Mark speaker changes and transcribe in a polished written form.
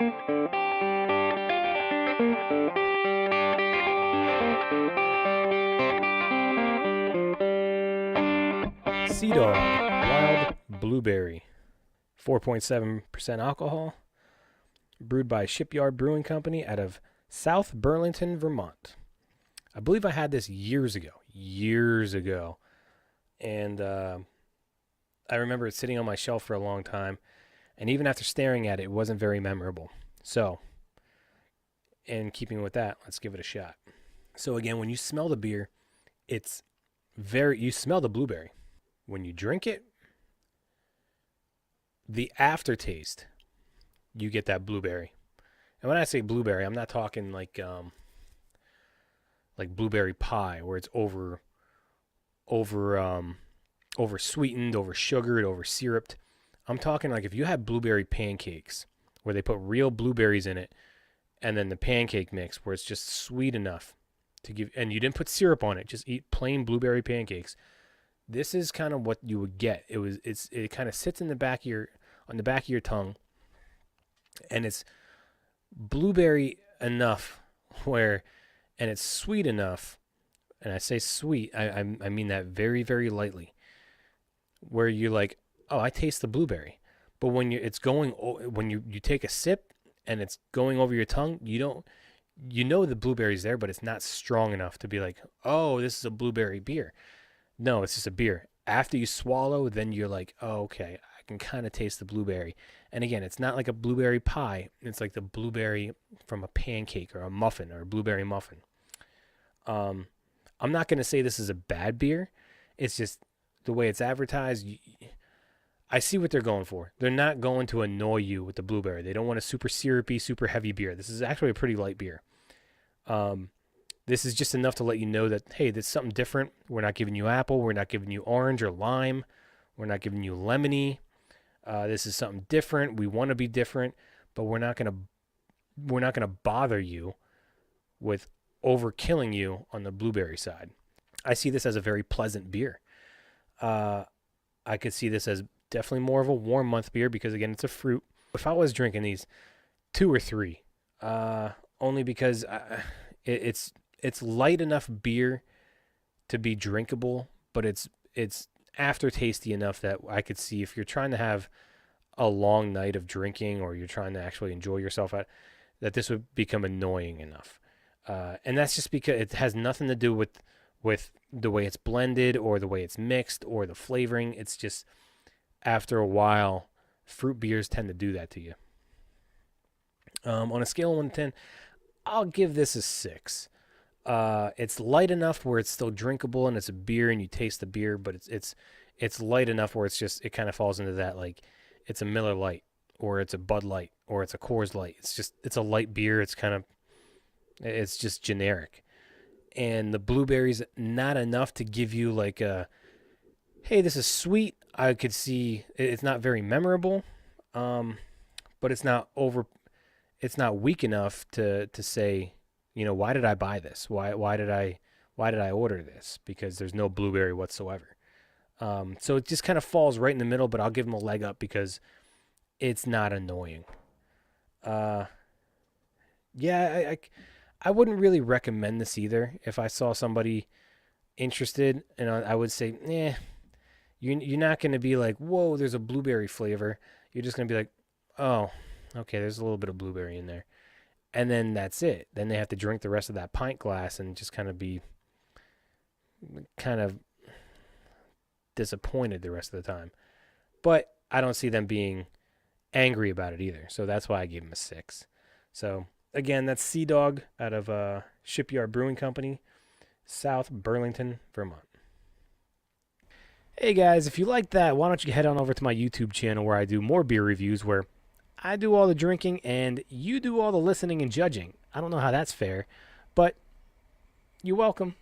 Speaker 1: Sea Dog Wild Blueberry, 4.7% alcohol, brewed by Shipyard Brewing Company out of South Burlington, Vermont. I believe I had this years ago, and I remember it sitting on my shelf for a long time, and even after staring at it, it wasn't very memorable. So, in keeping with that, let's give it a shot. So again, when you smell the beer, you smell the blueberry. When you drink it, the aftertaste, you get that blueberry. And when I say blueberry, I'm not talking like blueberry pie where it's over sweetened, over sugared, over syruped. I'm talking like if you had blueberry pancakes where they put real blueberries in it, and then the pancake mix where it's just sweet enough to give, and you didn't put syrup on it, just eat plain blueberry pancakes. This is kind of what you would get. It kind of sits on the back of your tongue, and it's blueberry enough and it's sweet enough, and I say sweet, I mean that very, very lightly, where you're like, oh, I taste the blueberry. But when you take a sip and it's going over your tongue, you know the blueberry's there, but it's not strong enough to be like, oh, this is a blueberry beer. No, it's just a beer. After you swallow, then you're like, oh, okay, I can kind of taste the blueberry. And again, it's not like a blueberry pie. It's like the blueberry from a pancake or a muffin or a blueberry muffin. I'm not going to say this is a bad beer. It's just the way it's advertised. I see what they're going for. They're not going to annoy you with the blueberry. They don't want a super syrupy, super heavy beer. This is actually a pretty light beer. This is just enough to let you know that, hey, this is something different. We're not giving you apple. We're not giving you orange or lime. We're not giving you lemony. This is something different. We want to be different, but we're not gonna bother you with overkilling you on the blueberry side. I see this as a very pleasant beer. I could see this as definitely more of a warm month beer because, again, it's a fruit. If I was drinking these, 2 or 3, only because it's light enough beer to be drinkable, but it's aftertasty enough that I could see if you're trying to have a long night of drinking or you're trying to actually enjoy yourself, that this would become annoying enough. And that's just because it has nothing to do with the way it's blended or the way it's mixed or the flavoring. It's just after a while, fruit beers tend to do that to you. On a scale of 1 to 10, I'll give this a 6. It's light enough where it's still drinkable and it's a beer and you taste the beer, but it's light enough where it kind of falls into that, like it's a Miller Lite or it's a Bud Light or it's a Coors Light. It's a light beer. It's just generic. And the blueberry's not enough to give you like a, hey, this is sweet. I could see it's not very memorable, but it's not weak enough to say, why did I buy this? Why did I order this? Because there's no blueberry whatsoever. So it just kind of falls right in the middle, but I'll give them a leg up because it's not annoying. Yeah, I wouldn't really recommend this either. If I saw somebody interested, and I would say, you're not going to be like, whoa, there's a blueberry flavor. You're just going to be like, oh, okay, there's a little bit of blueberry in there. And then that's it. Then they have to drink the rest of that pint glass and just kind of be kind of disappointed the rest of the time. But I don't see them being angry about it either. So that's why I gave them a 6. So again, that's Sea Dog out of Shipyard Brewing Company, South Burlington, Vermont. Hey guys, if you like that, why don't you head on over to my YouTube channel where I do more beer reviews, where I do all the drinking and you do all the listening and judging. I don't know how that's fair, but you're welcome.